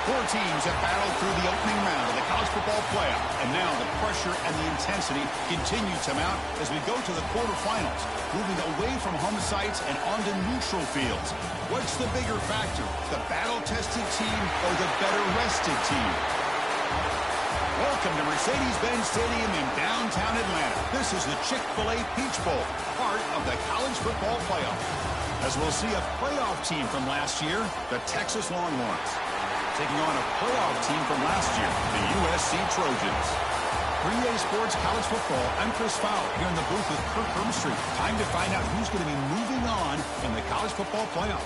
Four teams have battled through the opening round of the college football playoff, and now the pressure and the intensity continue to mount as we go to the quarterfinals, moving away from home sites and onto neutral fields. What's the bigger factor, the battle-tested team or the better-rested team? Welcome to Mercedes-Benz Stadium in downtown Atlanta. This is the Chick-fil-A Peach Bowl, part of the college football playoff. As we'll see a playoff team from last year, the Texas Longhorns, taking on a playoff team from last year, the USC Trojans. 3A Sports College Football, I'm Chris Fowler here in the booth with Kirk Hermstreet. Time to find out who's going to be moving on in the college football playoff.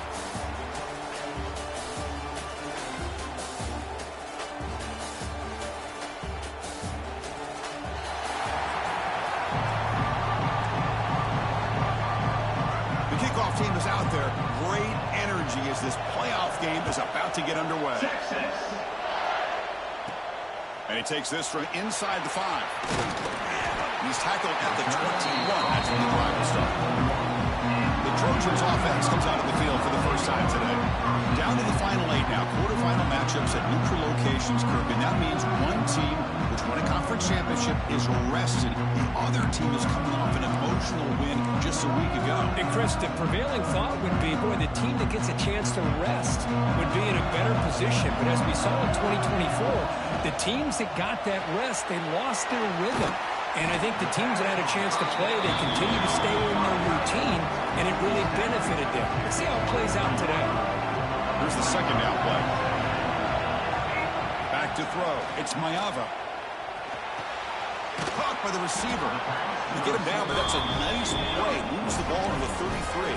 The kickoff team is out there. Great energy as this playoff game is about to get underway. And he takes this from inside the 5. He's tackled at the 21. That's when the drive will start. The Trojans offense comes out of the field for the first time today. Down to the final 8 now. Quarterfinal matchups at neutral locations, Kirk. And that means one team which won a conference championship is rested. The other team is coming off an emotional win just a week ago. And Chris, the prevailing thought would be, boy, the team that gets a chance to rest would be in a better position. But as we saw in 2024, the teams that got that rest, they lost their rhythm. And I think the teams that had a chance to play, they continue to stay in their routine, and it really benefited them. Let's see how it plays out today. Here's the second down play. Back to throw. It's Mayava. Caught by the receiver. You get him down, but that's a nice play. Moves the ball to the 33.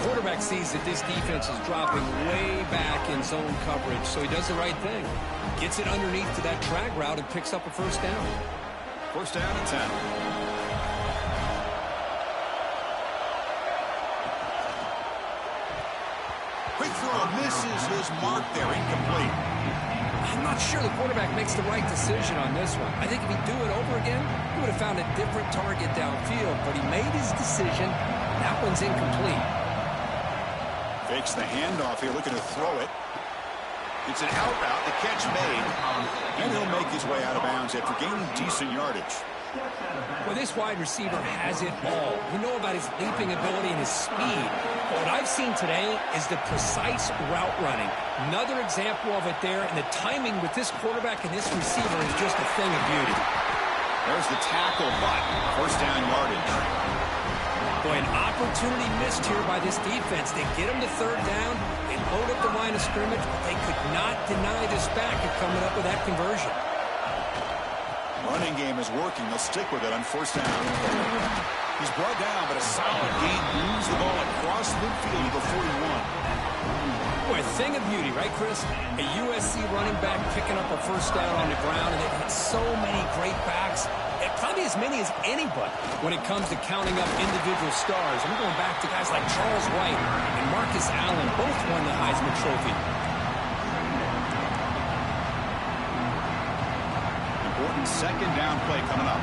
Quarterback sees that this defense is dropping way back in zone coverage, so he does the right thing. Gets it underneath to that drag route and picks up a first down. First down and 10. Quick throw misses his mark there, incomplete. I'm not sure the quarterback makes the right decision on this one. I think if he'd do it over again, he would have found a different target downfield, but he made his decision. That one's incomplete. Fakes the handoff here, looking to throw it. It's an out route, the catch made, and he'll make his way out of bounds after gaining decent yardage. Well, this wide receiver has it all. We know about his leaping ability and his speed. But what I've seen today is the precise route running. Another example of it there, and the timing with this quarterback and this receiver is just a thing of beauty. There's the tackle, but first down yardage. Boy, an opportunity missed here by this defense. They get him to third down, they load up the line of scrimmage, but they could not deny this back of coming up with that conversion. Running game is working. They'll stick with it on first down. He's brought down, but a solid gain moves the ball across midfield to the 41. Boy, a thing of beauty, right, Chris? A USC running back picking up a first down on the ground, and they've had so many great backs. Probably as many as anybody when it comes to counting up individual stars. I'm going back to guys like Charles White and Marcus Allen. Both won the Heisman Trophy. Important second down play coming up.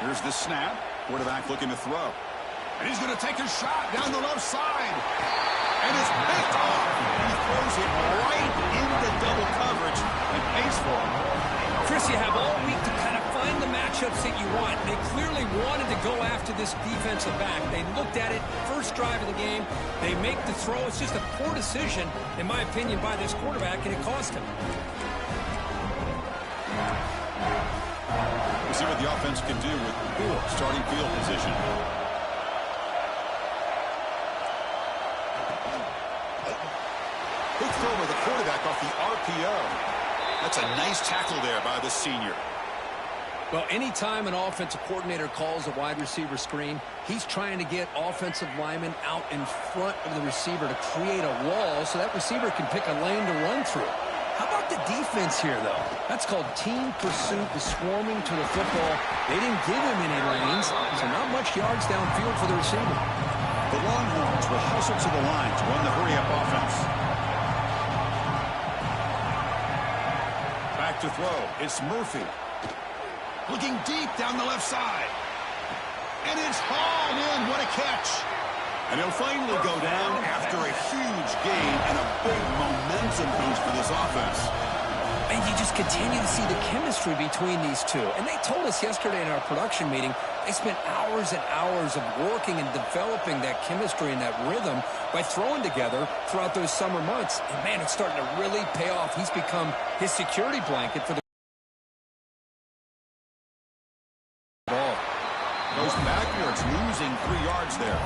Here's the snap. Quarterback looking to throw. And he's going to take a shot down the left side. And it's picked off. He throws it right into double coverage and pays for it. Chris, you have all week to kind of find the matchups that you want. They clearly wanted to go after this defensive back. They looked at it, first drive of the game. They make the throw. It's just a poor decision, in my opinion, by this quarterback, and it cost him. We'll see what the offense can do with poor starting field position. Quick throw by the quarterback off the RPO. That's a nice tackle there by the senior. Well, anytime an offensive coordinator calls a wide receiver screen, he's trying to get offensive linemen out in front of the receiver to create a wall so that receiver can pick a lane to run through. How about the defense here, though? That's called team pursuit, the swarming to the football. They didn't give him any lanes, so not much yards downfield for the receiver. The Longhorns will hustle to the line to run the hurry-up offense. Back to throw. It's Murphy. Looking deep down the left side. And it's hauled in. What a catch. And he'll finally go down after a huge gain and a big momentum boost for this offense. And you just continue to see the chemistry between these two. And they told us yesterday in our production meeting, they spent hours and hours of working and developing that chemistry and that rhythm by throwing together throughout those summer months. And, man, it's starting to really pay off. He's become his security blanket for the ball. Goes backwards, losing 3 yards there.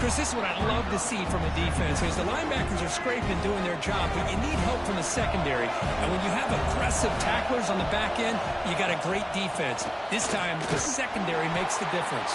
Chris, this is what I love to see from a defense. Is the linebackers are scraping, doing their job, but you need help from the secondary. And when you have aggressive tacklers on the back end, you got a great defense. This time, the secondary makes the difference.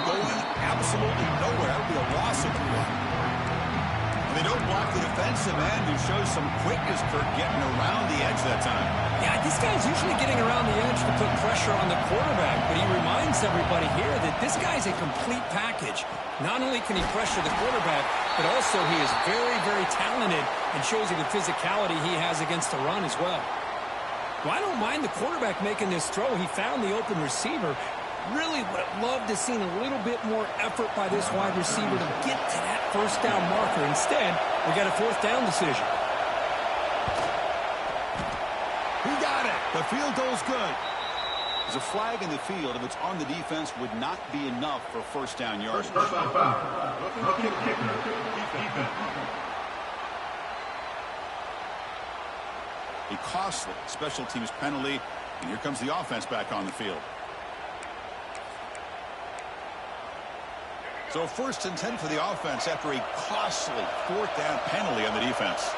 Going absolutely nowhere. That would be a loss of 3. And they don't block the defensive end, who shows some quickness, Kirk, getting around the edge that time. Yeah, this guy's usually getting around the edge to put pressure on the quarterback, but he reminds everybody here that this guy's a complete package. Not only can he pressure the quarterback, but also he is very, very talented and shows you the physicality he has against the run as well. Well, I don't mind the quarterback making this throw. He found the open receiver. Really would have loved to see a little bit more effort by this wide receiver to get to that first down marker. Instead, we got a 4th down decision. He got it. The field goal's good. There's a flag in the field. If it's on the defense, would not be enough for first down yardage. A costly special teams penalty, and here comes the offense back on the field. So 1st and 10 for the offense after a costly 4th down penalty on the defense.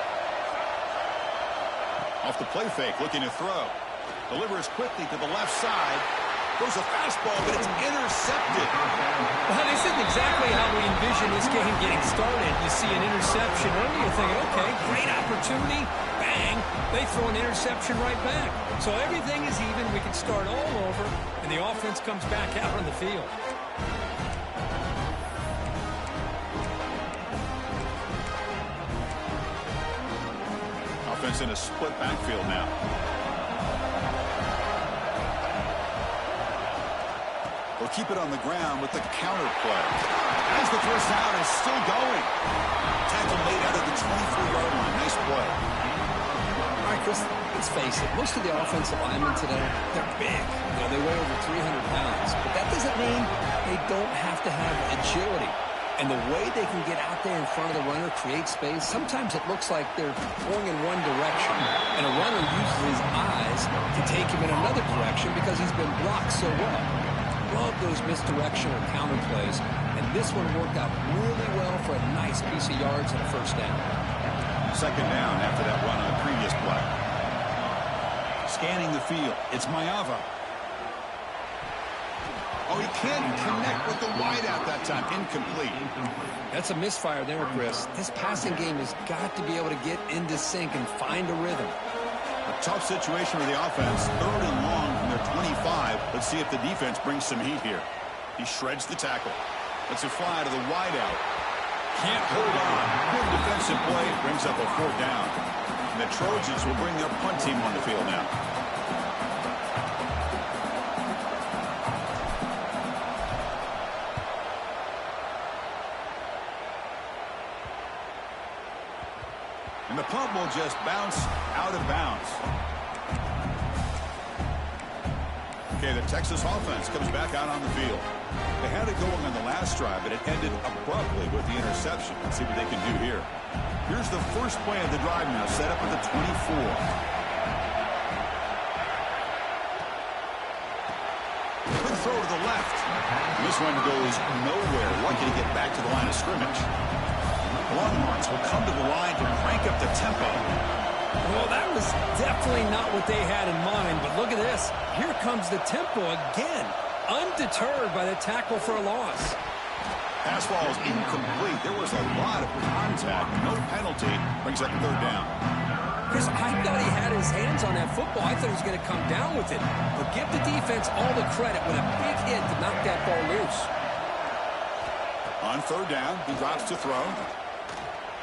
Off the play fake, looking to throw. Delivers quickly to the left side. Goes a fastball, but it's intercepted. Well, this isn't exactly how we envision this game getting started. You see an interception early, you're thinking, okay, great opportunity. Bang, they throw an interception right back. So everything is even. We can start all over, and the offense comes back out on the field. Offense in a split backfield now. They'll keep it on the ground with the counter play. As the first down is still going. Tackle made out of the 24-yard line. Nice play. All right, Chris, let's face it. Most of the offensive linemen today, they're big. You know, they weigh over 300 pounds. But that doesn't mean they don't have to have agility. And the way they can get out there in front of the runner, create space, sometimes it looks like they're going in one direction, and a runner uses his eyes to take him in another direction because he's been blocked so well. Love those misdirection or counter plays, and this one worked out really well for a nice piece of yards and a first down. 2nd down after that run on the previous play. Scanning the field, it's Mayava. Oh, he can't connect with the wideout that time. Incomplete. That's a misfire there, Chris. This passing game has got to be able to get into sync and find a rhythm. A tough situation for the offense. 3rd and long from their 25. Let's see if the defense brings some heat here. He shreds the tackle. Lets it fly to the wideout. Can't hold on. Good defensive play. Brings up a 4th down. And the Trojans will bring their punt team on the field now. ball will just bounce out of bounds. Okay, the Texas offense comes back out on the field. They had it going on the last drive, but it ended abruptly with the interception. Let's see what they can do here. Here's the first play of the drive now, set up at the 24. Good throw to the left. This one goes nowhere. Lucky to get back to the line of scrimmage. Longhorns will come to the line to crank up the tempo. Well, that was definitely not what they had in mind, but look at this. Here comes the tempo again, undeterred by the tackle for a loss. Pass ball is incomplete. There was a lot of contact. No penalty. Brings up third down. Chris, I thought he had his hands on that football. I thought he was going to come down with it. But give the defense all the credit with a big hit to knock that ball loose. On third down, he drops to throw.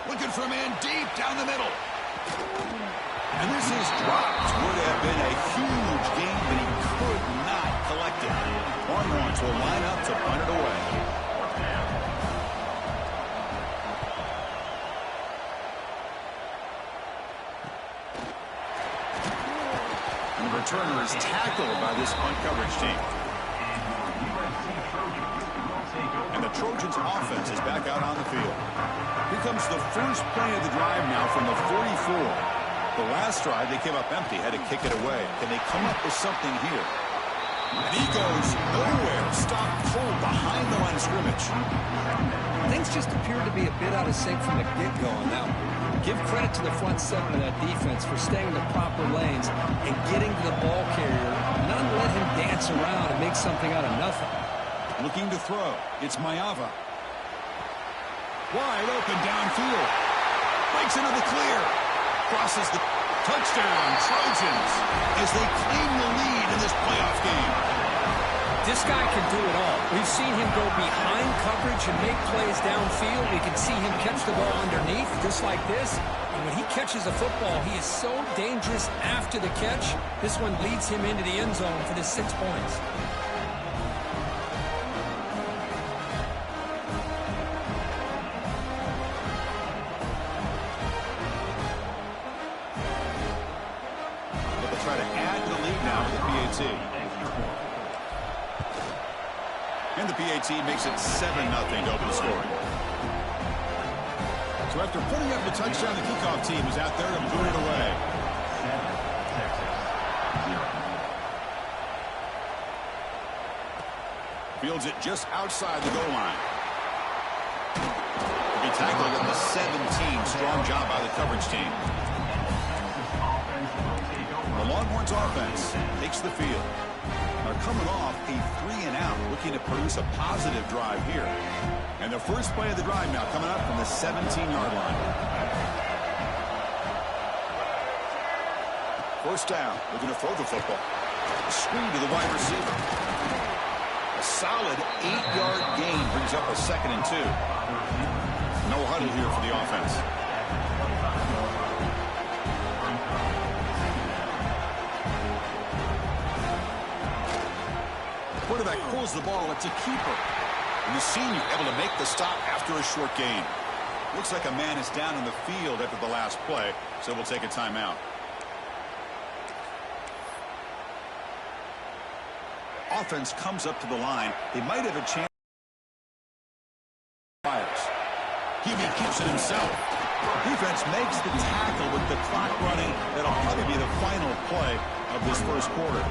Looking for a man deep down the middle. And this is dropped. Would have been a huge gain, but he could not collect it. Longhorns will line up to punt it away. And the returner is tackled by this punt coverage team. And the Trojans offense is back out on the field. Here comes the first play of the drive now from the 44. The last drive, they came up empty, had to kick it away. Can they come up with something here? And he goes nowhere. Stopped cold behind the line of scrimmage. Things just appear to be a bit out of sync from the get-go. Now, give credit to the front seven of that defense for staying in the proper lanes and getting to the ball carrier, not let him dance around and make something out of nothing. Looking to throw. It's Mayava. Wide open downfield. Breaks into the clear. Crosses the touchdown. Trojans as they claim the lead in this playoff game. This guy can do it all. We've seen him go behind coverage and make plays downfield. We can see him catch the ball underneath just like this. And when he catches a football, he is so dangerous after the catch. This one leads him into the end zone for the 6 points. Try to add to the lead now with the PAT. And the PAT makes it 7-0 to open the scoring. So after putting up the touchdown, the kickoff team is out there to boot it away. Fields it just outside the goal line. To be tackled at the 17. Strong job by the coverage team. The Longhorns offense takes the field. They're coming off a 3-and-out, looking to produce a positive drive here. And the first play of the drive now coming up from the 17-yard line. First down, looking to throw the football. A screen to the wide receiver. A solid 8-yard gain brings up a 2nd and 2. No huddle here for the offense. Quarterback pulls the ball. It's a keeper. And the senior able to make the stop after a short gain. Looks like a man is down in the field after the last play, so we'll take a timeout. Offense comes up to the line. They might have a chance. Hubie keeps it himself. Defense makes the tackle with the clock running. That'll probably be the final play of this first quarter.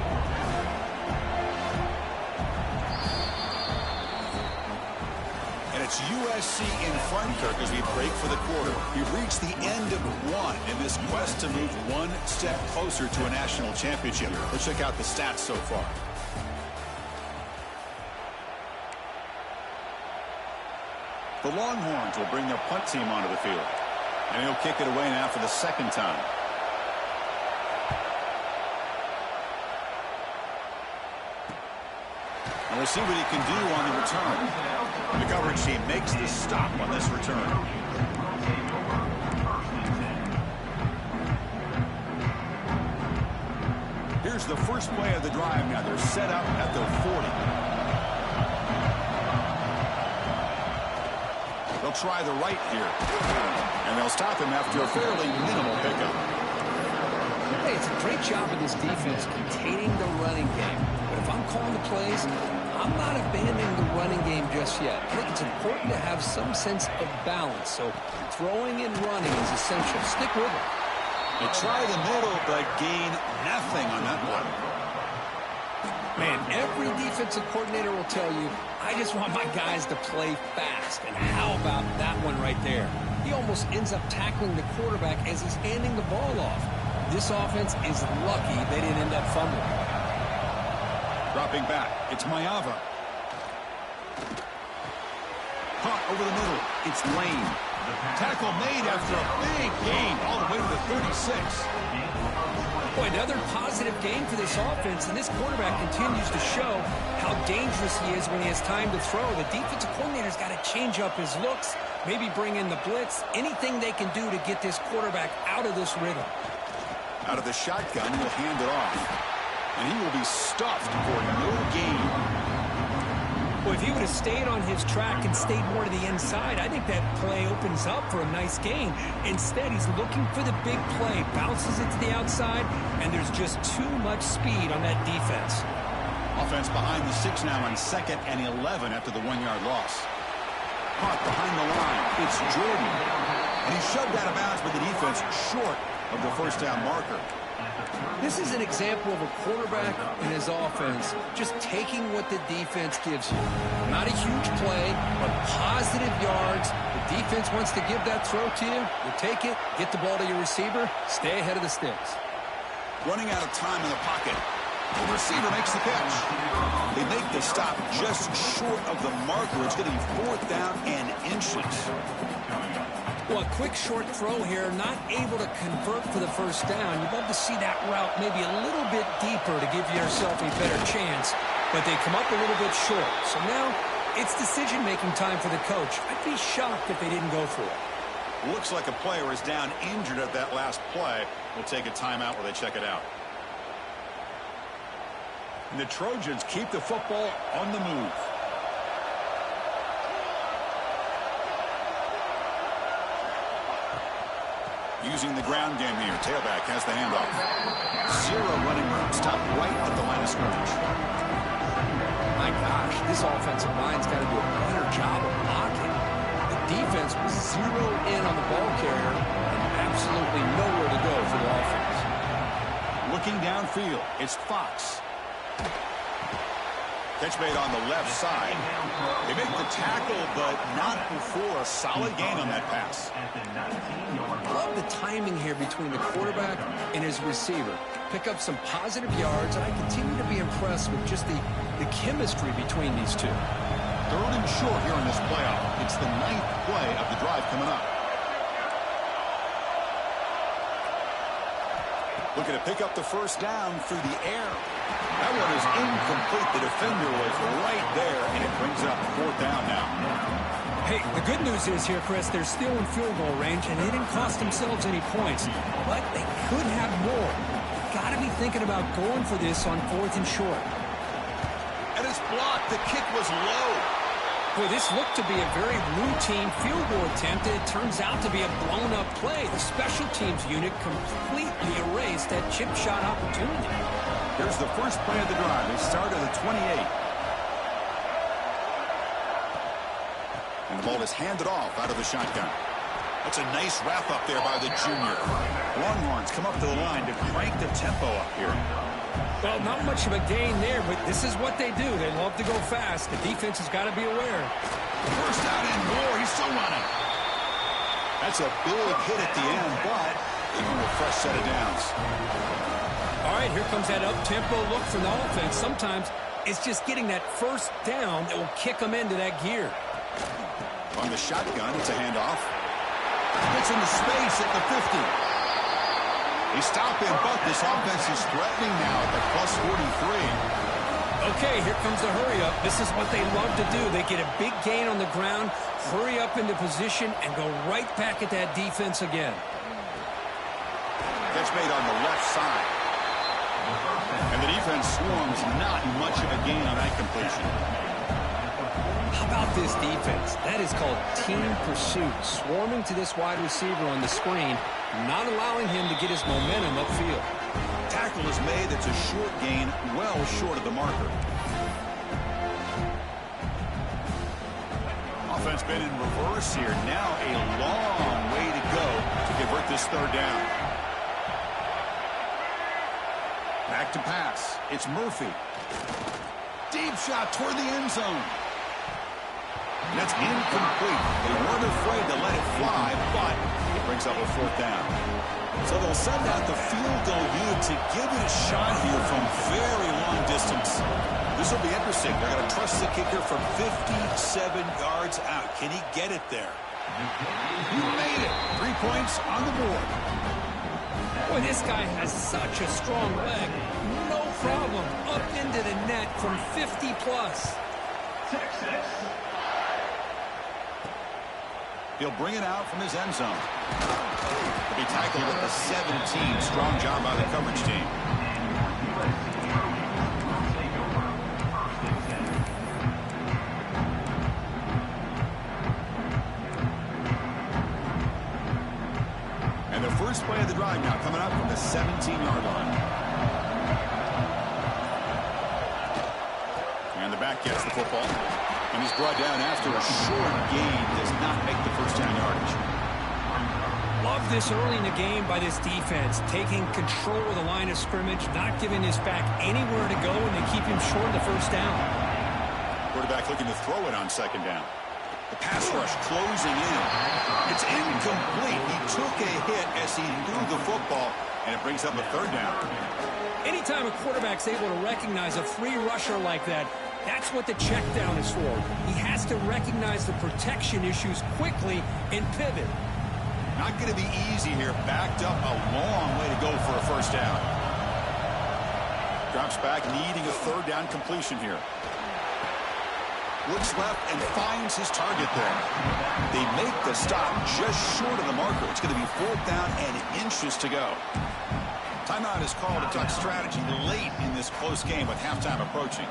It's USC in front, Kirk, as we break for the quarter. We've reached the end of one in this quest to move one step closer to a national championship. Let's check out the stats so far. The Longhorns will bring their punt team onto the field. And he'll kick it away now for the 2nd time. And we'll see what he can do on the return. The coverage team makes the stop on this return. Here's the first play of the drive now. They're set up at their 40. They'll try the right here. And they'll stop him after a fairly minimal pickup. Hey, it's a great job of this defense containing the running game. But if I'm calling the plays, I'm not abandoning the running game just yet. I think it's important to have some sense of balance. So throwing and running is essential. Stick with it. They try the middle, but gain nothing on that one. Man, every defensive coordinator will tell you, I just want my guys to play fast. And how about that one right there? He almost ends up tackling the quarterback as he's handing the ball off. This offense is lucky they didn't end up fumbling. Dropping back, it's Mayava. Caught over the middle, it's Lane. Tackle made after a big gain all the way to the 36. Boy, another positive game for this offense, and this quarterback continues to show how dangerous he is when he has time to throw. The defensive coordinator's got to change up his looks, maybe bring in the blitz, anything they can do to get this quarterback out of this rhythm. Out of the shotgun, he'll hand it off. And he will be stuffed for no gain. Well, if he would have stayed on his track and stayed more to the inside, I think that play opens up for a nice gain. Instead, he's looking for the big play, bounces it to the outside, and there's just too much speed on that defense. Offense behind the 6 now on 2nd and 11 after the 1-yard loss. Caught behind the line. It's Jordan. And he shoved out of bounds with the defense short of the first down marker. This is an example of a quarterback and his offense just taking what the defense gives you. Not a huge play, but positive yards. The defense wants to give that throw to you. You take it, get the ball to your receiver, stay ahead of the sticks. Running out of time in the pocket. The receiver makes the catch. They make the stop just short of the marker. It's going to be 4th down and inches. Well, a quick short throw here, not able to convert for the first down. You'd love to see that route maybe a little bit deeper to give yourself a better chance, but they come up a little bit short. So now it's decision-making time for the coach. I'd be shocked if they didn't go for it. Looks like a player is down injured at that last play. We'll take a timeout while they check it out. And the Trojans keep the football on the move. Using the ground game here. Tailback has the handoff. 0 running room. Stop right at the line of scrimmage. My gosh, this offensive line's got to do a better job of blocking. The defense was 0 in on the ball carrier and absolutely nowhere to go for the offense. Looking downfield, it's Fox. Catch made on the left side. They make the tackle, but not before a solid gain on that pass. I love the timing here between the quarterback and his receiver. Pick up some positive yards, and I continue to be impressed with just the chemistry between these two. 3rd and short here in this playoff. It's the 9th play of the drive coming up. Looking to pick up the first down through the air. That one is incomplete. The defender was right there, and it brings up 4th down now. Hey, the good news is here, Chris, they're still in field goal range, and they didn't cost themselves any points. But they could have more. Got to be thinking about going for this on 4th and short. And it's blocked. The kick was low. Boy, this looked to be a very routine field goal attempt, and it turns out to be a blown-up play. The special teams unit completely erased that chip shot opportunity. Here's the first play of the drive. They start at the 28. And the ball is handed off out of the shotgun. That's a nice wrap-up there by the junior. Longhorns come up to the line to crank the tempo up here. Well, not much of a gain there, but this is what they do. They love to go fast. The defense has got to be aware. First down and more. He's still running. That's a big hit at the end, but even a fresh set of downs. All right, here comes that up-tempo look from the offense. Sometimes it's just getting that first down that will kick them into that gear. On the shotgun, it's a handoff. Gets into space at the 50. They stop him, but this offense is threatening now at the plus 43. Okay, here comes the hurry-up. This is what they love to do. They get a big gain on the ground, hurry up into position, and go right back at that defense again. Catch made on the left side. And the defense swarms, not much of a gain on that completion. How about this defense? That is called team pursuit. Swarming to this wide receiver on the screen, not allowing him to get his momentum upfield. Tackle is made. That's a short gain, well short of the marker. Offense been in reverse here. Now a long way to go to convert this third down. Back to pass. It's Murphy. Deep shot toward the end zone. That's incomplete. They weren't afraid to let it fly, but it brings up a fourth down. So they'll send out the field goal unit to give it a shot here from very long distance. This will be interesting. They're going to trust the kicker from 57 yards out. Can he get it there? He made it. 3 points on the board. Boy, this guy has such a strong leg. No problem. Up into the net from 50 plus. He'll bring it out from his end zone. He'll be tackled at the 17. Strong job by the coverage team. And the first play of the drive now coming up from the 17-yard line. And the back gets the football. And he's brought down after a short gain. Does not make the first down yardage. Love this early in the game by this defense. Taking control of the line of scrimmage. Not giving his back anywhere to go. And they keep him short of the first down. Quarterback looking to throw it on second down. The pass rush closing in. It's incomplete. He took a hit as he threw the football. And it brings up a third down. Anytime a quarterback's able to recognize a free rusher like that, that's what the check down is for. He has to recognize the protection issues quickly and pivot. Not going to be easy here. Backed up a long way to go for a first down. Drops back, needing a third down completion here. Looks left and finds his target there. They make the stop just short of the marker. It's going to be fourth down and inches to go. Timeout is called. A duck strategy late in this close game with halftime approaching.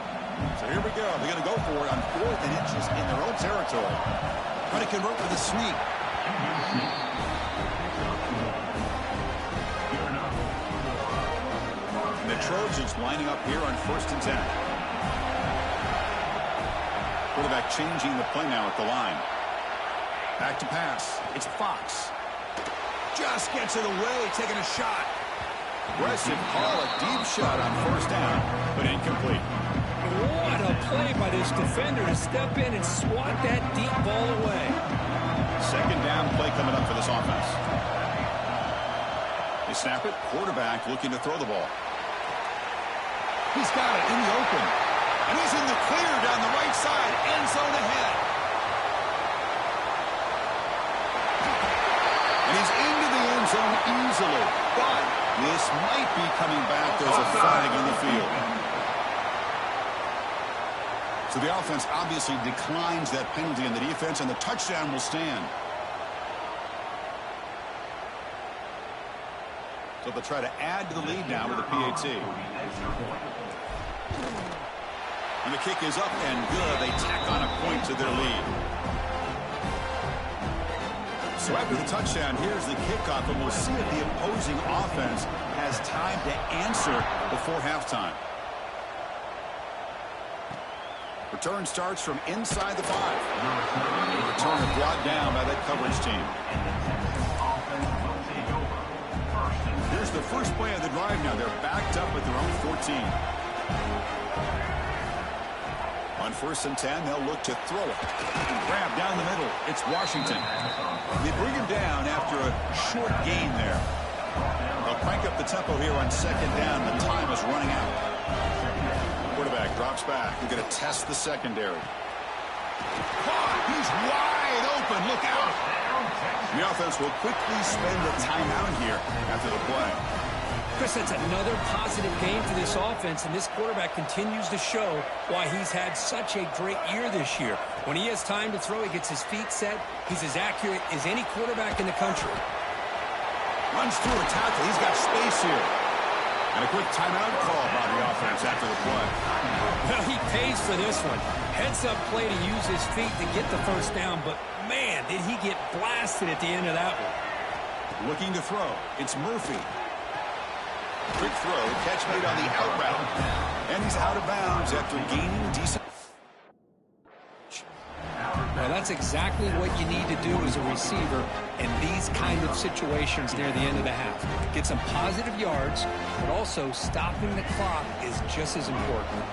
So here we go. They're going to go for it on 4th and inches in their own territory. Trying to convert with a sneak. And the Trojans lining up here on 1st and 10. Quarterback changing the play now at the line. Back to pass. It's Fox. Just gets it away, taking a shot. Aggressive call, a deep shot on 1st down, but incomplete. What a play by this defender to step in and swat that deep ball away. Second down play coming up for this offense. They snap it. Quarterback looking to throw the ball. He's got it in the open. And he's in the clear down the right side. End zone ahead. And he's into the end zone easily. But this might be coming back. There's a flag on the field. So the offense obviously declines that penalty in the defense, and the touchdown will stand. So they'll try to add to the lead now with a PAT. And the kick is up and good. They tack on a point to their lead. So after the touchdown, here's the kickoff, and we'll see if the opposing offense has time to answer before halftime. Return starts from inside the 5. Return is brought down by that coverage team. Here's the first play of the drive now. They're backed up at their own 14. On 1st and 10, they'll look to throw it. Grab down the middle. It's Washington. They bring him down after a short gain there. They'll crank up the tempo here on 2nd down. The time is running out. Quarterback drops back. We're going to test the secondary. He's wide open. Look out. The offense will quickly spend the timeout here after the play. Chris, that's another positive game for this offense, and this quarterback continues to show why he's had such a great year this year. When he has time to throw, he gets his feet set. He's as accurate as any quarterback in the country. Runs through a tackle. He's got space here. And a quick timeout call by the offense after the play. Well, he pays for this one. Heads-up play to use his feet to get the first down, but, man, did he get blasted at the end of that one. Looking to throw. It's Murphy. Quick throw. Catch made on the out route. And he's out of bounds after gaining decent. Well, that's exactly what you need to do as a receiver in these kind of situations near the end of the half. Get some positive yards, but also stopping the clock is just as important.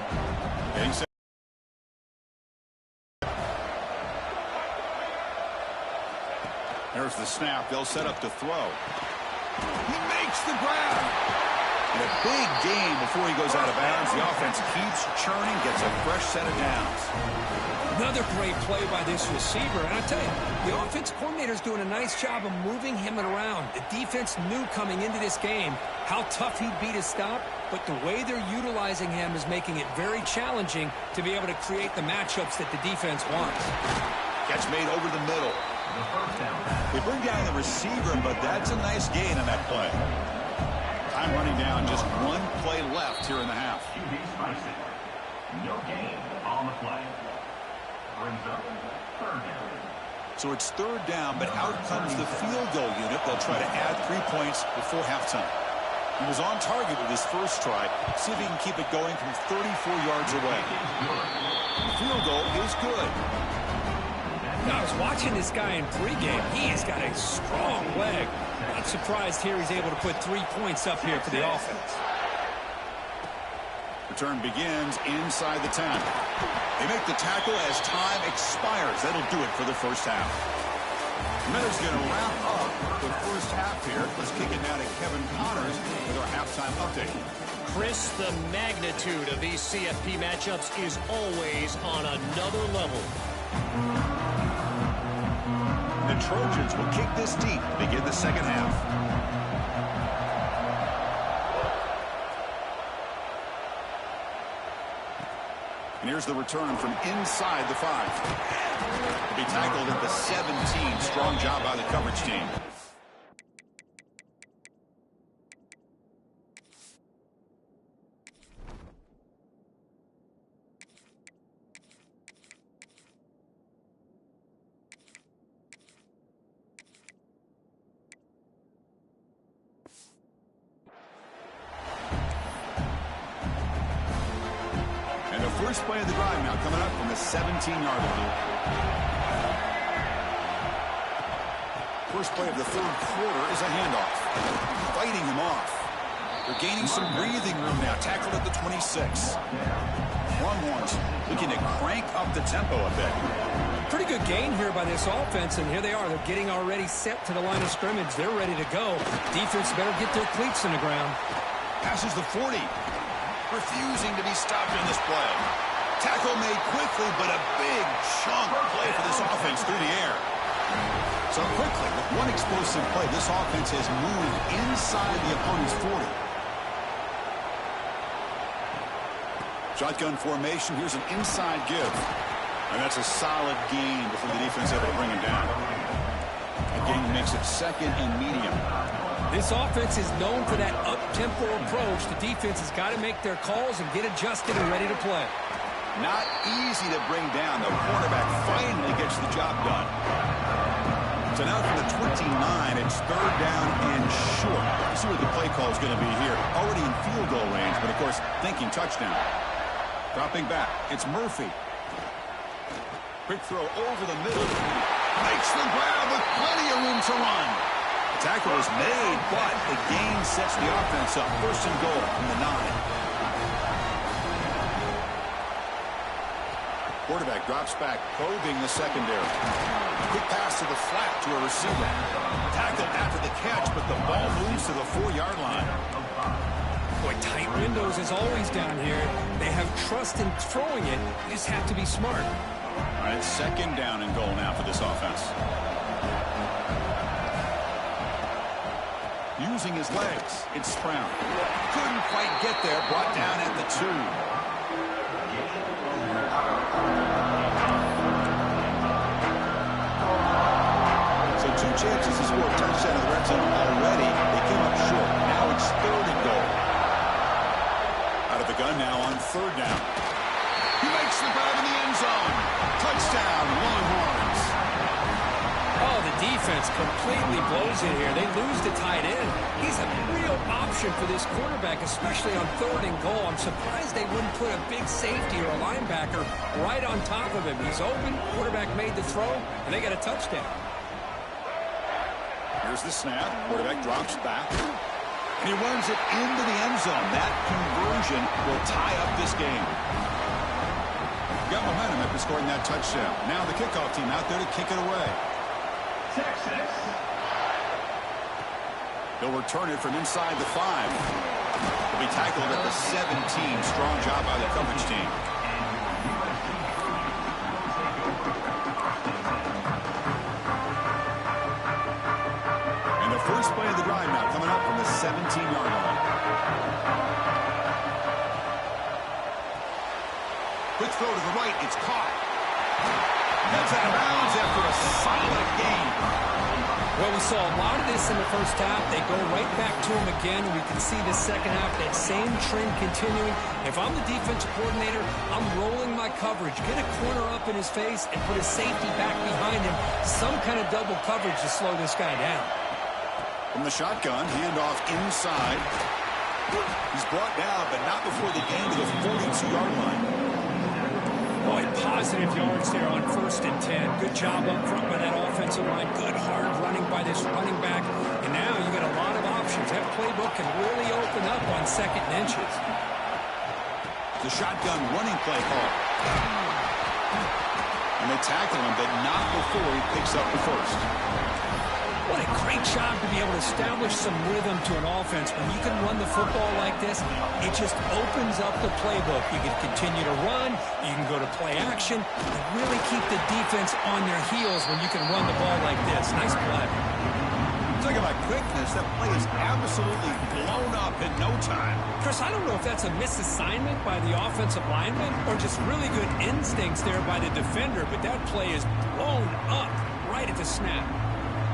There's the snap. They'll set up to throw. He makes the grab. And a big gain before he goes out of bounds. The offense keeps churning, gets a fresh set of downs. Another great play by this receiver. And I tell you, the offense coordinator's doing a nice job of moving him around. The defense knew coming into this game how tough he'd be to stop, but the way they're utilizing him is making it very challenging to be able to create the matchups that the defense wants. Catch made over the middle. They bring down the receiver, but that's a nice gain on that play. Time running down, just one play left here in the half. No gain on the play. Brings up third down. So it's third down, but out comes the field goal unit. They'll try to add 3 points before halftime. He was on target with his first try. See if he can keep it going from 34 yards away. The field goal is good. Now, I was watching this guy in pregame. He has got a strong leg. Not surprised here he's able to put 3 points up here for the offense. Return begins inside the 10. They make the tackle as time expires. That'll do it for the first half. Miller's going to wrap up the first half here. Let's kick it now to Kevin Connors with our halftime update. Chris, the magnitude of these CFP matchups is always on another level. The Trojans will kick this deep to begin the second half. And here's the return from inside the 5. To be tackled at the 17. Strong job by the coverage team. First play of the drive now coming up from the 17-yard line. First play of the third quarter is a handoff. Fighting him off. They're gaining some breathing room now. Tackled at the 26. Longhorns looking to crank up the tempo a bit. Pretty good gain here by this offense, and here they are. They're getting already set to the line of scrimmage. They're ready to go. Defense better get their cleats in the ground. Passes the 40. Refusing to be stopped in this play. Tackle made quickly, but a big chunk play for this offense through the air. So quickly, with one explosive play, this offense has moved inside the opponent's 40. Shotgun formation. Here's an inside give. And that's a solid gain before the defense able to bring him down. That gain makes it second and medium. This offense is known for that up-tempo approach. The defense has got to make their calls and get adjusted and ready to play. Not easy to bring down. The quarterback finally gets the job done. So now from the 29, it's third down and short. Let's see what the play call is going to be here. Already in field goal range, but of course thinking touchdown. Dropping back, it's Murphy. Quick throw over the middle. Makes the grab with plenty of room to run. The tackle is made, but the gain sets the offense up. First and goal from the 9. Quarterback drops back, probing the secondary. Quick pass to the flat to a receiver. Tackled after the catch, but the ball moves to the 4-yard line. Boy, tight windows as always down here. They have trust in throwing it. You just have to be smart. All right, second down and goal now for this offense. Using his legs, it's Sprout. Couldn't quite get there, brought down at the 2. So 2 chances to score a touchdown in the red zone already. They came up short. Now it's third and goal. Out of the gun now on third down. He makes the grab in the end zone. defense completely blows it here. They lose to tight end. He's a real option for this quarterback, especially on 3rd and goal. I'm surprised they wouldn't put a big safety or a linebacker right on top of him. He's open, quarterback made the throw, and they got a touchdown. Here's the snap. Quarterback drops back. And he runs it into the end zone. That conversion will tie up this game. Got momentum after scoring that touchdown. Now the kickoff team out there to kick it away. Texas. He'll return it from inside the 5. He'll be tackled at the 17. Strong job by the coverage team. And the first play of the drive now coming up from the 17-yard line. Quick throw to the right. It's caught. That's out of bounds after a solid game. Well, we saw a lot of this in the first half. They go right back to him again. We can see the second half, that same trend continuing. If I'm the defensive coordinator, I'm rolling my coverage. Get a corner up in his face and put a safety back behind him. Some kind of double coverage to slow this guy down. From the shotgun, handoff inside. He's brought down, but not before the gain to the 42-yard line. Boy, positive yards there on 1st and 10. Good job up front by that offensive line. Good hard running by this running back. And now you got a lot of options. That playbook can really open up on 2nd and inches. The shotgun running play call. And they tackle him, but not before he picks up the first. What a great job to be able to establish some rhythm to an offense. When you can run the football like this, it just opens up the playbook. You can continue to run, you can go to play action, and really keep the defense on their heels when you can run the ball like this. Nice play. Talking about quickness, that play is absolutely blown up in no time. Chris, I don't know if that's a misassignment by the offensive lineman or just really good instincts there by the defender, but that play is blown up right at the snap.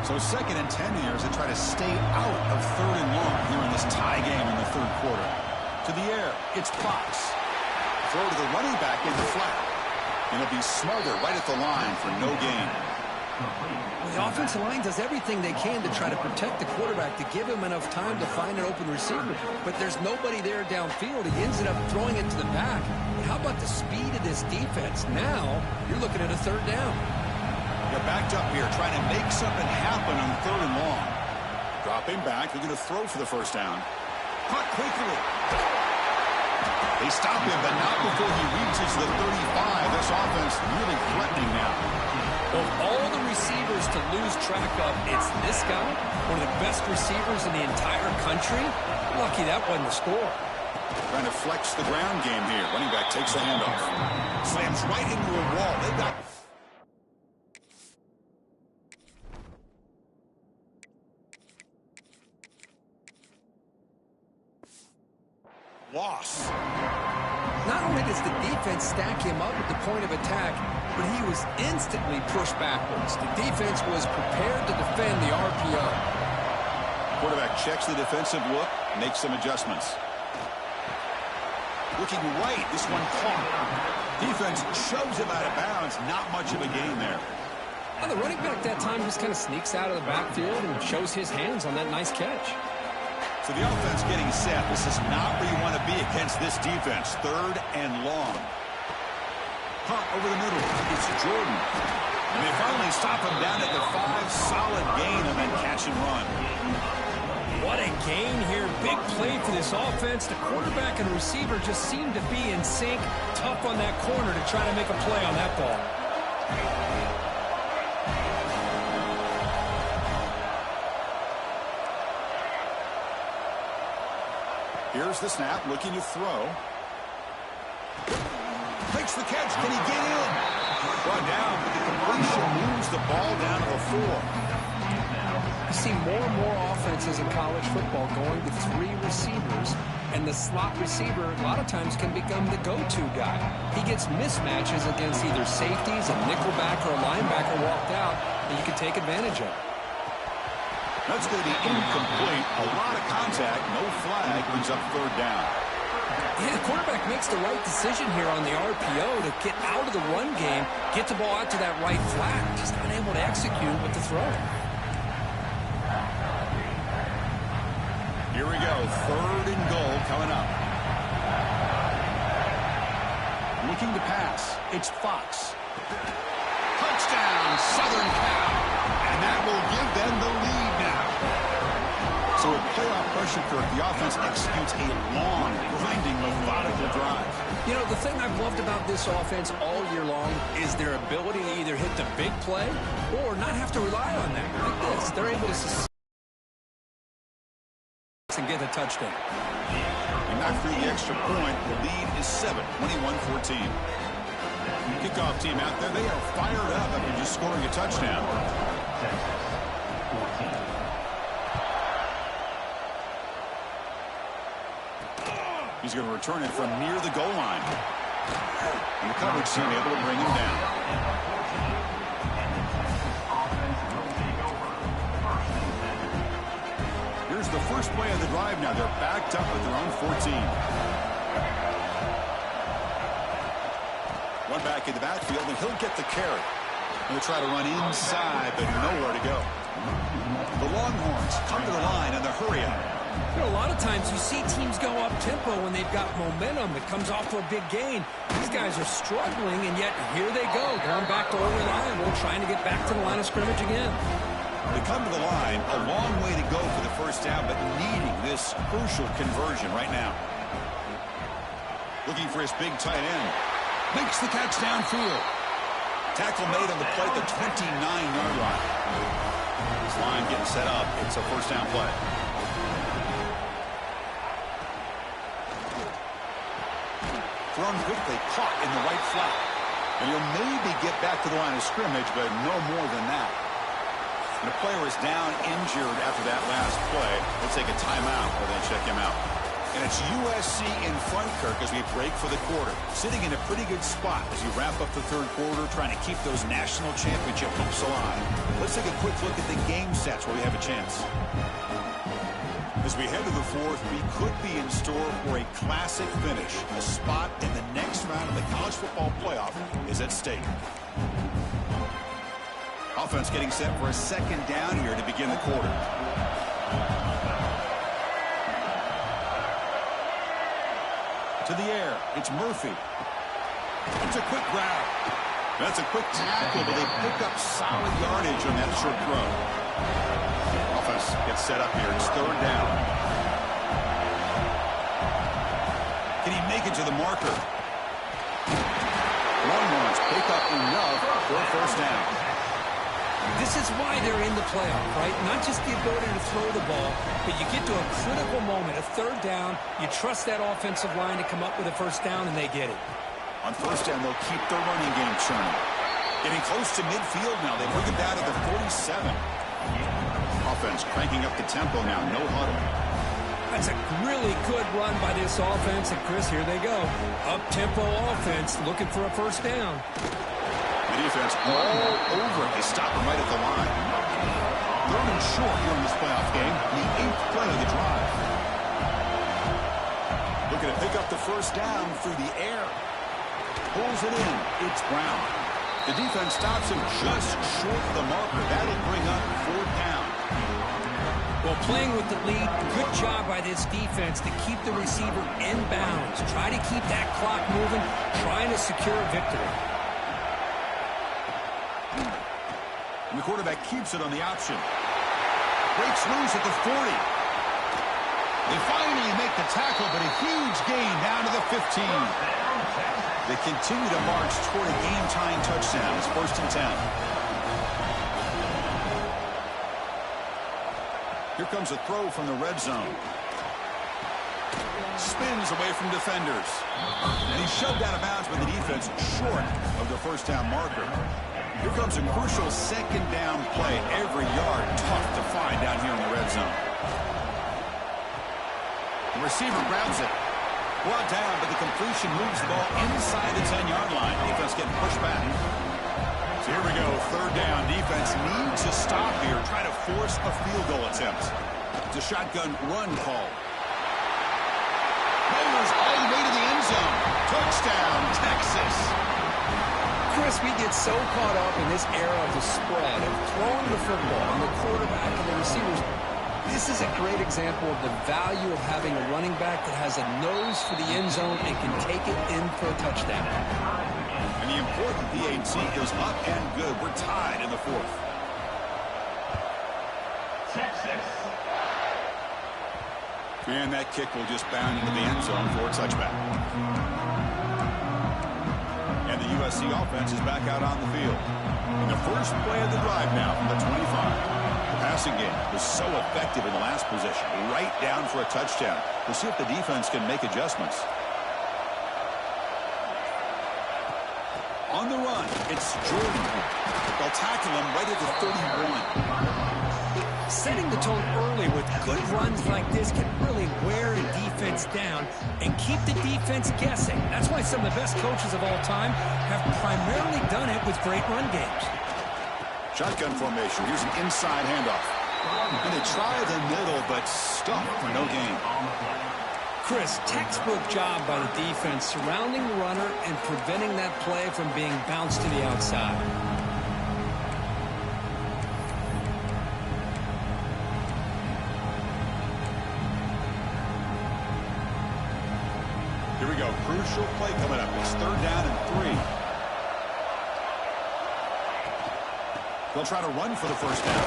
So 2nd and 10 here as they try to stay out of 3rd and long here in this tie game in the 3rd quarter. To the air, it's Fox. Throw to the running back in the flat. And it'll be Smothered right at the line for no gain. Well, the offensive line does everything they can to try to protect the quarterback, to give him enough time to find an open receiver. But there's nobody there downfield. He ends up throwing it to the back. And how about the speed of this defense? Now you're looking at a 3rd down. They're backed up here, trying to make something happen on 3rd and long. Dropping back, they're going to throw for the first down. Caught quickly. They stop him, but not before he reaches the 35. This offense really threatening now. Of all the receivers to lose track of, it's this guy, one of the best receivers in the entire country. Lucky that wasn't the score. Trying to flex the ground game here. Running back takes the handoff. Slams right into a wall. They've got... loss. Not only does the defense stack him up at the point of attack, but he was instantly pushed backwards. The defense was prepared to defend the RPO. Quarterback checks the defensive look, makes some adjustments. Looking right, this one caught. Defense shoves him out of bounds. Not much of a gain there. Well, the running back that time just kind of sneaks out of the backfield and shows his hands on that nice catch. So the offense getting set. This is not where you want to be against this defense. 3rd and long. Hunt over the middle. It's Jordan. And they finally stop him down at the 5. Solid gain and then catch and run. What a gain here. Big play for this offense. The quarterback and receiver just seem to be in sync. Tough on that corner to try to make a play on that ball. Here's the snap, looking to throw. Takes the catch. Can he get in? Brought down, but the completion moves the ball down to the 4. You see more and more offenses in college football going to 3 receivers, and the slot receiver a lot of times can become the go-to guy. He gets mismatches against either safeties, a nickelback, or a linebacker walked out, and you can take advantage of it. That's going to be incomplete. A lot of contact, no flag, brings up 3rd down. Yeah, the quarterback makes the right decision here on the RPO to get out of the run game, get the ball out to that right flat. Just unable to execute with the throw. Here we go. 3rd and goal coming up. Looking to pass. It's Fox. Touchdown, Southern Cal. And that will give them the lead now. So with playoff pressure, Kirk, the offense executes a long, grinding, methodical drive. You know, the thing I've loved about this offense all year long is their ability to either hit the big play or not have to rely on that. Like this, they're able to and get a touchdown. They knock through the extra point. The lead is 7, 21-14. Kickoff team out there, they are fired up after just scoring a touchdown. He's going to return it from near the goal line. And the coverage team able to bring him down. Here's the first play of the drive now. They're backed up at their own 14. One back in the backfield, and he'll get the carry. He'll try to run inside, but nowhere to go. The Longhorns come to the line in the hurry up. You know, a lot of times you see teams go up-tempo when they've got momentum. It comes off for a big gain. These guys are struggling, and yet here they go, going back to old reliable, trying to get back to the line of scrimmage again. They come to the line, a long way to go for the first down, but needing this crucial conversion right now. Looking for his big tight end. Makes the catch downfield. Tackle made on the play at the 29-yard line. This line getting set up. It's a first down play. Thrown quickly, caught in the right flat. And he'll maybe get back to the line of scrimmage, but no more than that. And the player is down injured after that last play. We'll take a timeout while they check him out. And it's USC in front, Kirk, as we break for the quarter. Sitting in a pretty good spot as you wrap up the third quarter, trying to keep those national championship hopes alive. Let's take a quick look at the game sets where we have a chance. As we head to the fourth, we could be in store for a classic finish. A spot in the next round of the college football playoff is at stake. Offense getting set for a second down here to begin the quarter. To the air, it's Murphy. It's a quick grab. That's a quick tackle, but they pick up solid yardage on that short throw. Offense gets set up here. It's third down. Can he make it to the marker? Longhorns pick up enough for a first down. This is why they're in the playoff, right? Not just the ability to throw the ball, but you get to a critical moment, a third down. You trust that offensive line to come up with a first down, and they get it. On first down, they'll keep their running game churning. Getting close to midfield now. They bring it down to the 47. Offense cranking up the tempo now. No huddle. That's a really good run by this offense. And, Chris, here they go. Up-tempo offense looking for a first down. The defense all over it. They stop him right at the line. Third and short here in this playoff game. The 8th play of the drive. Looking to pick up the first down through the air. Pulls it in. It's Brown. The defense stops him just short of the marker. That'll bring up fourth down. Well, playing with the lead, good job by this defense to keep the receiver in bounds. Try to keep that clock moving, trying to secure a victory. And the quarterback keeps it on the option. Breaks loose at the 40. They finally make the tackle, but a huge gain down to the 15. They continue to march toward a game-tying touchdown. It's first and 10. Here comes a throw from the red zone. Spins away from defenders. And he's shoved out of bounds by the defense short of the first down marker. Here comes a crucial second down play. Every yard tough to find down here in the red zone. The receiver grabs it. Brought down, but the completion moves the ball inside the 10-yard line. Defense getting pushed back. So here we go, third down. Defense needs to stop here, try to force a field goal attempt. It's a shotgun run call. Powers all the way to the end zone. Touchdown, Texas. Chris, we get so caught up in this era of the spread, of throwing the football, and the quarterback and the receivers. This is a great example of the value of having a running back that has a nose for the end zone and can take it in for a touchdown. And the important PAT is up and good. We're tied in the fourth. Texas. And that kick will just bound into the end zone for a touchback. And the USC offense is back out on the field. In the first play of the drive now from the 25. The passing game was so effective in the last possession. Right down for a touchdown. We'll see if the defense can make adjustments. On the run, it's Jordan. They'll tackle him right at the 31. Setting the tone early with good runs like this can really wear a defense down and keep the defense guessing. That's why some of the best coaches of all time have primarily done it with great run games. Shotgun formation. Here's an inside handoff. And they try the middle, but stuck for no gain. Chris, textbook job by the defense surrounding the runner and preventing that play from being bounced to the outside. Here we go. Crucial play coming up. It's 3rd down and 3. They'll try to run for the first down.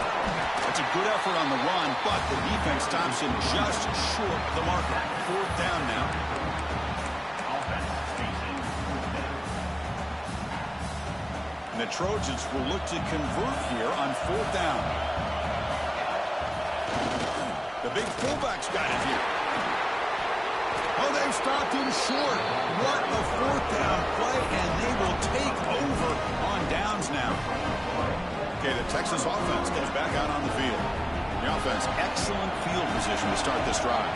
It's a good effort on the run, but the defense stops him just short of the marker. 4th down now. And the Trojans will look to convert here on 4th down. The big fullback's got it here. Oh, they've stopped him short. What a 4th down play, and they will take over on downs now. Okay, the Texas offense goes back out on the field. The offense, excellent field position to start this drive.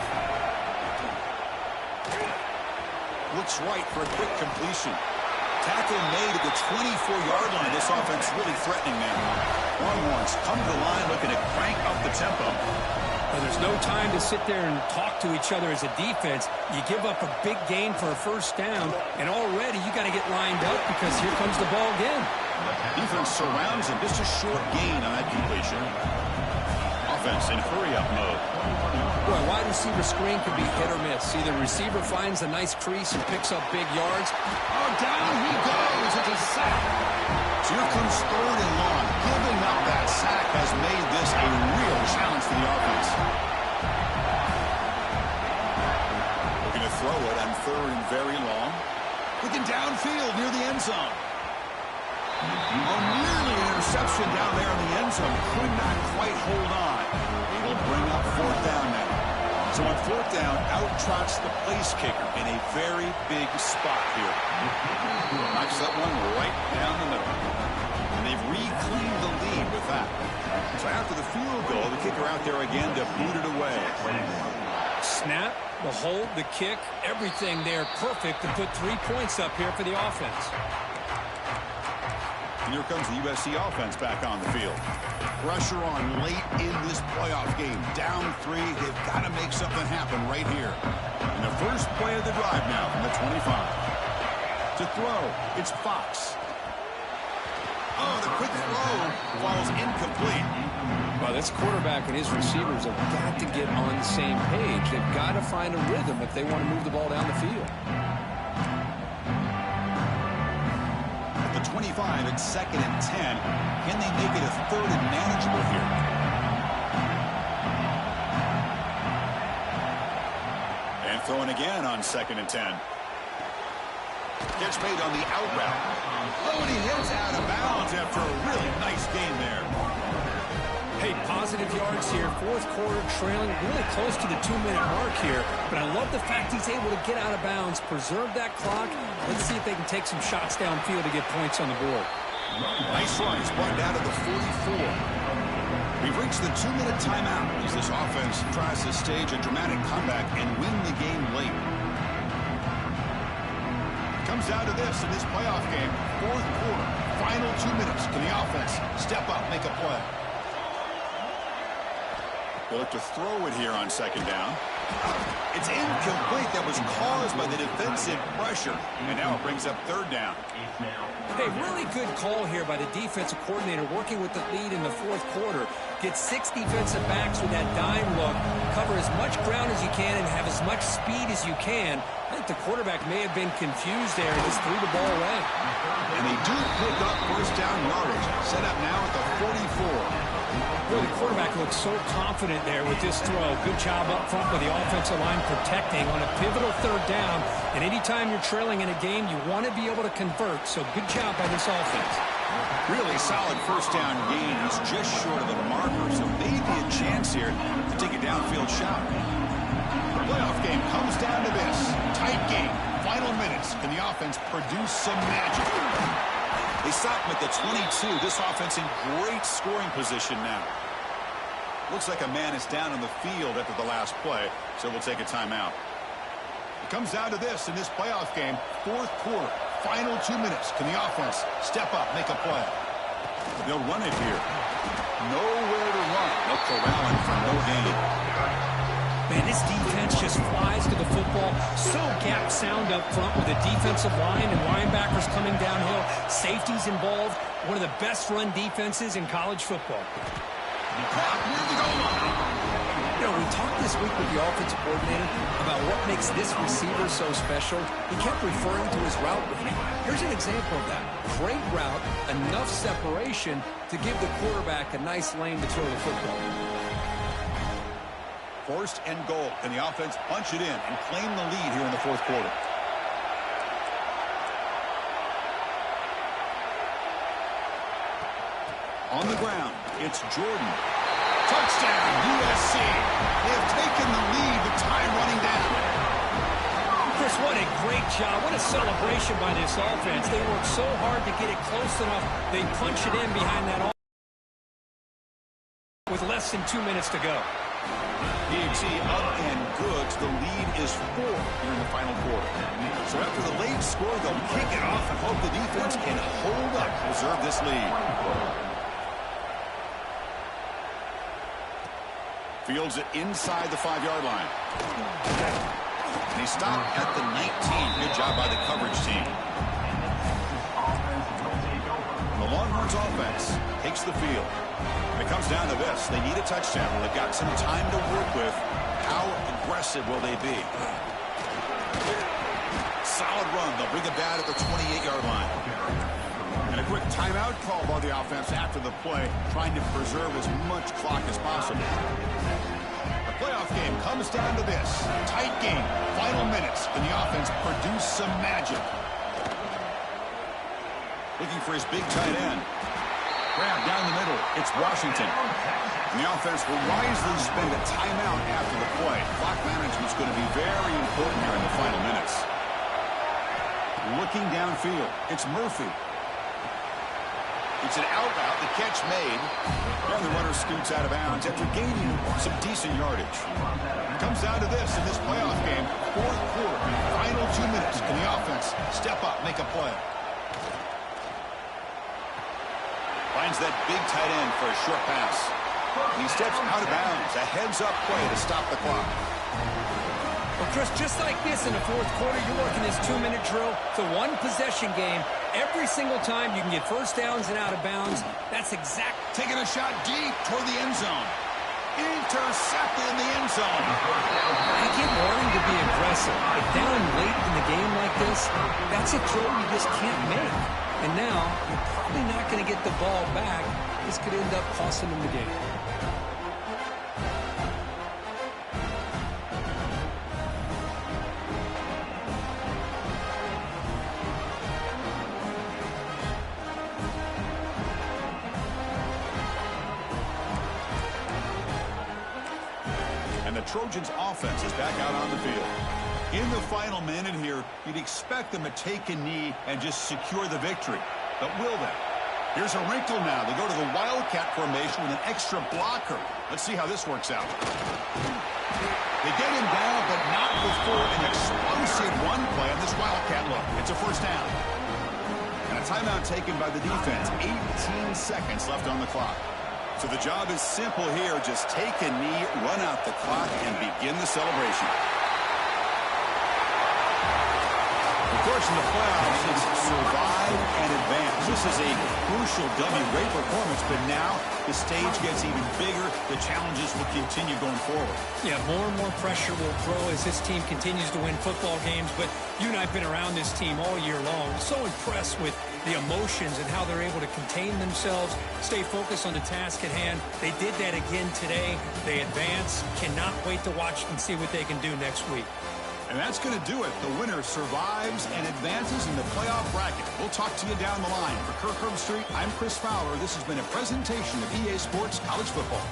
Looks right for a quick completion. Tackle made at the 24-yard line. This offense really threatening now. Longhorns come to the line looking to crank up the tempo. Well, there's no time to sit there and talk to each other as a defense. You give up a big gain for a first down, and already you got to get lined up because here comes the ball again. Defense surrounds him. Just a short gain on that completion. Offense in hurry-up mode. Boy, wide receiver screen can be hit or miss. Either receiver finds a nice crease and picks up big yards. Oh, down he goes. It's a sack. So here comes 3rd and long. Giving up that sack has made this a real challenge for the offense. Looking to throw it on 3rd and very long. Looking downfield near the end zone. Oh, nearly an interception down there in the end zone. Could not quite hold on. It'll bring up 4th down now. So on 4th down, out trots the place kicker in a very big spot here. Knocks that one right down the middle. And they've reclaimed the lead with that. So after the field goal, the kicker out there again to boot it away. Snap, the hold, the kick, everything there perfect to put 3 points up here for the offense. And here comes the USC offense back on the field. Pressure on late in this playoff game. Down 3. They've got to make something happen right here. In the first play of the drive now from the 25. To throw, it's Fox. Oh, the quick throw falls incomplete. Well, this quarterback and his receivers have got to get on the same page. They've got to find a rhythm if they want to move the ball down the field. 25, it's 2nd and 10. Can they make it a 3rd and manageable here? And throwing again on 2nd and 10. Catch made on the out route. Oh, and he hits out of bounds after a really nice game there. Hey, positive yards here. 4th quarter trailing really close to the 2-minute mark here. But I love the fact he's able to get out of bounds, preserve that clock. Let's see if they can take some shots downfield to get points on the board. Nice run. He's brought down to the 44. We've reached the 2-minute timeout as this offense tries to stage a dramatic comeback and win the game late. Comes down to this in this playoff game. 4th quarter, final 2 minutes. Can the offense step up, make a play? They look to throw it here on 2nd down. It's incomplete. That was caused by the defensive pressure. And now it brings up 3rd down. Hey, really good call here by the defensive coordinator working with the lead in the fourth quarter. Get 6 defensive backs with that dime look, cover as much ground as you can, and have as much speed as you can. I think the quarterback may have been confused there and just threw the ball away. And they do pick up first down yardage. Set up now at the 44. Well, the quarterback looks so confident there with this throw. Good job up front with the offensive line protecting on a pivotal third down. And anytime you're trailing in a game, you want to be able to convert. So good job by this offense. Really solid first down gain. He's just short of a marker, so maybe a chance here to take a downfield shot. The playoff game comes down to this. Tight game. Final minutes. Can the offense produce some magic? They stop him at the 22. This offense in great scoring position now. Looks like a man is down on the field after the last play, so we'll take a timeout. It comes down to this in this playoff game. Fourth quarter, final 2 minutes. Can the offense step up, make a play? They'll run it here. Nowhere to run. They'll corral him for no gain. Man, this defense just flies to the football. So gap sound up front with a defensive line and linebackers coming downhill. Safeties involved. One of the best run defenses in college football. You know, we talked this week with the offensive coordinator about what makes this receiver so special. He kept referring to his route running. Here's an example of that. Great route, enough separation to give the quarterback a nice lane to throw the football. First and goal. Can the offense punch it in and claim the lead here in the fourth quarter? On the ground, it's Jordan. Touchdown, USC. They have taken the lead with time running down. Chris, what a great job. What a celebration by this offense. They worked so hard to get it close enough. They punch it in behind that offense with less than 2 minutes to go. DXC up and good. The lead is 4 here in the final quarter. So after the late score, they'll kick it off and hope the defense can hold up, preserve this lead. Fields it inside the 5-yard line. And he stopped at the 19. Good job by the coverage team. The Longhorns offense takes the field. It comes down to this. They need a touchdown. They've got some time to work with. How aggressive will they be? Solid run. They'll bring it down at the 28-yard line. And a quick timeout call by the offense after the play, trying to preserve as much clock as possible. The playoff game comes down to this. Tight game. Final minutes. Can the offense produce some magic? Looking for his big tight end. Grab down the middle. It's Washington. And the offense will wisely spend a timeout after the play. Clock management's going to be very important here in the final minutes. Looking downfield. It's Murphy. It's an out route. The catch made. And the runner scoots out of bounds after gaining some decent yardage. It comes down to this in this playoff game. Fourth quarter. Final 2 minutes. Can the offense step up, make a play? Finds that big tight end for a short pass. He steps out of bounds. A heads-up play to stop the clock. Well, Chris, just like this in the fourth quarter, you're working this 2-minute drill. It's a one-possession game. Every single time you can get first downs and out of bounds. That's exact. Taking a shot deep toward the end zone. Intercepted in the end zone. I get wanting to be aggressive, but down late in the game like this, that's a throw you just can't make. And now, you're probably not going to get the ball back. This could end up costing them the game. And the Trojans' offense is back out on the field. In the final minute here, you'd expect them to take a knee and just secure the victory. But will they? Here's a wrinkle now. They go to the Wildcat formation with an extra blocker. Let's see how this works out. They get him down, but not before an explosive run play on this Wildcat look. It's a first down. And a timeout taken by the defense. 18 seconds left on the clock. So the job is simple here. Just take a knee, run out the clock, and begin the celebration. Of course, in the playoffs, it's survive and advance. this is a crucial W. Great performance, but now the stage gets even bigger. The challenges will continue going forward. Yeah, more and more pressure will grow as this team continues to win football games. But you and I have been around this team all year long. So impressed with the emotions and how they're able to contain themselves, stay focused on the task at hand. They did that again today. They advance. Cannot wait to watch and see what they can do next week. And that's going to do it. The winner survives and advances in the playoff bracket. We'll talk to you down the line. For Kirk Herbstreit, I'm Chris Fowler. This has been a presentation of EA Sports College Football.